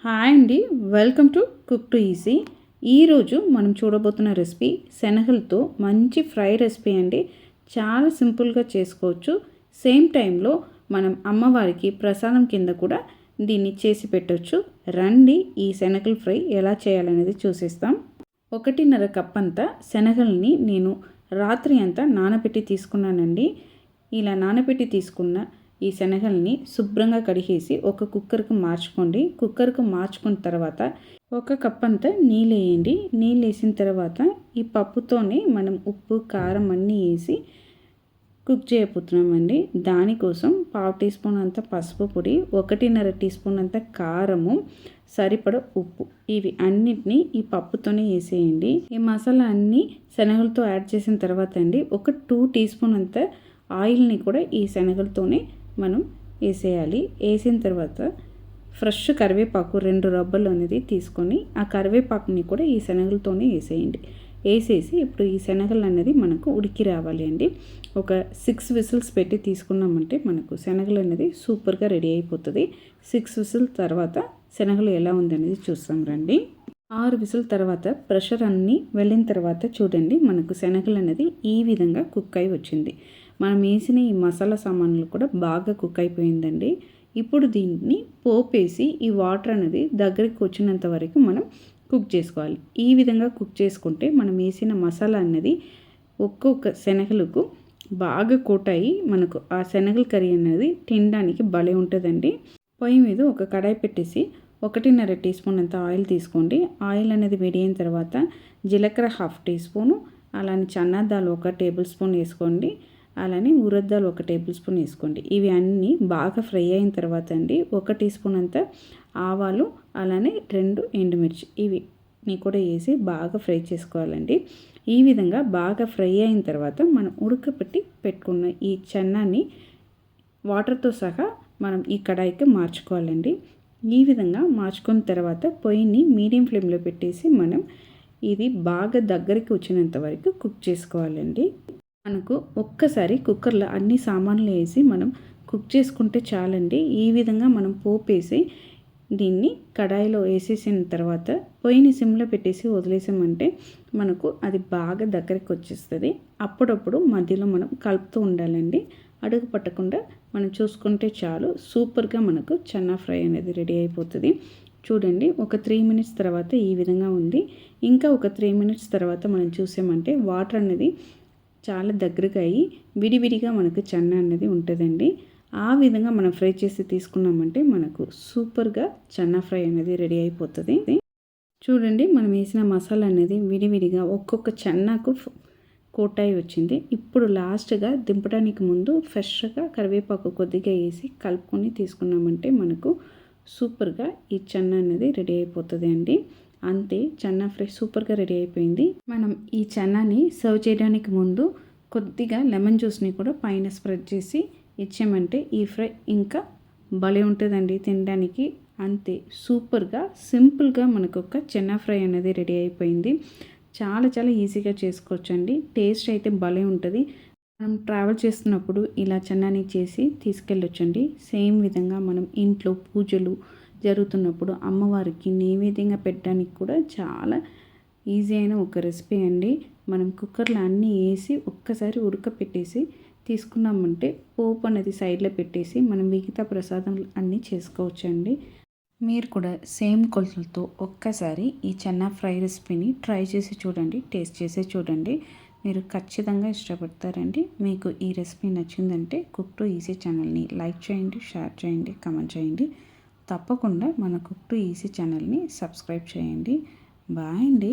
Hi అండి, welcome to cook to easy. ఈరోజు మనం చూడబోతున్న రెసిపీ శనగలతో మంచి ఫ్రై రెసిపీ అండి. చాలా సింపుల్గా చేసుకోవచ్చు. సేమ్ టైంలో మనం అమ్మవారికి ప్రసాదం కింద కూడా దీన్ని చేసి పెట్టవచ్చు. రండి ఈ శనగల ఫ్రై ఎలా చేయాలనేది చూసేస్తాం. 1.5 కప్ అంతా శనగల్ని నేను రాత్రి అంతా నానబెట్టి తీసుకున్నానండి. ఇలా నానబెట్టి తీసుకున్న ఈ శనగల్ని శుభ్రంగా కడిగేసి ఒక కుక్కర్కు మార్చుకోండి. కుక్కర్కు మార్చుకున్న తర్వాత 1 కప్ అంతా నీళ్ళు వేయండి. నీళ్ళు వేసిన తర్వాత ఈ పప్పుతోనే మనం ఉప్పు కారం అన్నీ వేసి కుక్ చేయబోతున్నామండి. దానికోసం 1/2 టీ స్పూన్ అంత పసుపు పొడి, 1.5 టీ స్పూన్ అంత కారము, సరిపడ ఉప్పు, ఇవి అన్నిటినీ ఈ పప్పుతోనే వేసేయండి. ఈ మసాలా అన్నీ శనగలతో యాడ్ చేసిన తర్వాత అండి ఒక 2 టీ స్పూన్ అంత ఆయిల్ని కూడా ఈ శనగలతోనే మనం వేసేయాలి. వేసిన తర్వాత ఫ్రెష్ కరివేపాకు 2 రబ్బలు అనేది తీసుకొని ఆ కరివేపాకుని కూడా ఈ శనగలతోనే వేసేయండి. వేసేసి ఇప్పుడు ఈ శనగలు అనేది మనకు ఉడికి రావాలి అండి. ఒక 6 విజిల్స్ పెట్టి తీసుకున్నామంటే మనకు శనగలు అనేది సూపర్గా రెడీ అయిపోతుంది. 6 విజిల్ తర్వాత శనగలు ఎలా ఉందనేది చూస్తాం రండి. 6 విజిల్ తర్వాత ప్రెషర్ అన్నీ వెళ్ళిన తర్వాత చూడండి మనకు శనగలు అనేది ఈ విధంగా కుక్ అయి వచ్చింది. మనం వేసిన ఈ మసాలా సామాన్లు కూడా బాగా కుక్ అయిపోయిందండి. ఇప్పుడు దీన్ని పోపేసి ఈ వాటర్ అనేది దగ్గరికి వచ్చినంత వరకు మనం కుక్ చేసుకోవాలి. ఈ విధంగా కుక్ చేసుకుంటే మనం వేసిన మసాలా అనేది ఒక్కొక్క శనగలకు బాగా కోట్ అయ్యి మనకు ఆ శనగల కర్రీ అనేది తినడానికి భలే ఉంటుందండి. పొయ్యి మీద ఒక కడాయి పెట్టేసి 1.5 టీ స్పూన్ అంత ఆయిల్ తీసుకోండి. ఆయిల్ అనేది వేడి అయిన తర్వాత జీలకర్ర 1/2 టీ స్పూను, అలానే చన్నాదాలు 1 టేబుల్ స్పూన్ వేసుకోండి. అలానే ఉరద్దాలు 1 టేబుల్ స్పూన్ వేసుకోండి. ఇవి అన్నీ బాగా ఫ్రై అయిన తర్వాత అండి 1 టీ స్పూన్ అంత ఆవాలు, అలానే 2 ఎండుమిర్చి ఇవిని కూడా వేసి బాగా ఫ్రై చేసుకోవాలండి. ఈ విధంగా బాగా ఫ్రై అయిన తర్వాత మనం ఉడకపెట్టి పెట్టుకున్న ఈ చెన్నాన్ని వాటర్తో సహా మనం ఈ కడాయికి మార్చుకోవాలండి. ఈ విధంగా మార్చుకున్న తర్వాత పొయ్యిని మీడియం ఫ్లేమ్లో పెట్టేసి మనం ఇది బాగా దగ్గరికి వచ్చినంత వరకు కుక్ చేసుకోవాలండి. మనకు ఒక్కసారి కుక్కర్లో అన్ని సామాన్లు వేసి మనం కుక్ చేసుకుంటే చాలండి. ఈ విధంగా మనం పోపేసి దీన్ని కడాయిలో వేసేసిన తర్వాత పొయ్యిని సిమ్లో పెట్టేసి వదిలేసామంటే మనకు అది బాగా దగ్గరికి వచ్చేస్తుంది. అప్పుడప్పుడు మధ్యలో మనం కలుపుతూ ఉండాలండి. అడుగు పట్టకుండా మనం చూసుకుంటే చాలు. సూపర్గా మనకు చెన్నా ఫ్రై అనేది రెడీ అయిపోతుంది. చూడండి ఒక 3 మినిట్స్ తర్వాత ఈ విధంగా ఉంది. ఇంకా ఒక 3 మినిట్స్ తర్వాత మనం చూసామంటే వాటర్ అనేది చాలా దగ్గరగా అయ్యి విడివిడిగా మనకు చెన్నా అనేది ఉంటుందండి. ఆ విధంగా మనం ఫ్రై చేసి తీసుకున్నామంటే మనకు సూపర్గా చెన్నా ఫ్రై అనేది రెడీ అయిపోతుంది. చూడండి మనం వేసిన మసాలా అనేది విడివిడిగా ఒక్కొక్క చెన్నాకు కోటాయి వచ్చింది. ఇప్పుడు లాస్ట్గా దింపడానికి ముందు ఫ్రెష్గా కరివేపాకు కొద్దిగా వేసి కలుపుకొని తీసుకున్నామంటే మనకు సూపర్గా ఈ చెన్నా అనేది రెడీ అయిపోతుంది అండి. అంతే, చెన్నా ఫ్రై సూపర్గా రెడీ అయిపోయింది. మనం ఈ చెన్నాని సర్వ్ చేయడానికి ముందు కొద్దిగా లెమన్ జ్యూస్ని కూడా పైన స్ప్రెడ్ చేసి ఇచ్చామంటే ఈ ఫ్రై ఇంకా భలే ఉంటుందండి తినడానికి. అంతే, సూపర్గా సింపుల్గా మనకు ఒక చెన్నా ఫ్రై అనేది రెడీ అయిపోయింది. చాలా చాలా ఈజీగా చేసుకోవచ్చండి. టేస్ట్ అయితే భలే ఉంటుంది. మనం ట్రావెల్ చేస్తున్నప్పుడు ఇలా చెన్నాని చేసి తీసుకెళ్ళొచ్చండి. సేమ్ విధంగా మనం ఇంట్లో పూజలు జరుగుతున్నప్పుడు అమ్మవారికి నైవేద్యంగా పెట్టడానికి కూడా చాలా ఈజీ అయిన ఒక రెసిపీ అండి. మనం కుక్కర్లో అన్నీ వేసి ఒక్కసారి ఉడకపెట్టేసి తీసుకున్నామంటే పోపు అనేది సైడ్లో పెట్టేసి మనం మిగతా ప్రసాదాలు అన్నీ చేసుకోవచ్చండి. మీరు కూడా సేమ్ కొలతలతో ఒక్కసారి ఈ చెన్నా ఫ్రై రెసిపీని ట్రై చేసి చూడండి, టేస్ట్ చేసి చూడండి. మీరు ఖచ్చితంగా ఇష్టపడతారండి. మీకు ఈ రెసిపీ నచ్చిందంటే కుక్ టు ఈజీ ఛానల్ని లైక్ చేయండి, షేర్ చేయండి, కామెంట్ చేయండి. తప్పకుండా మన కుక్ టు ఈజీ ఛానల్ని సబ్స్క్రైబ్ చేయండి. బాయ్ అండి.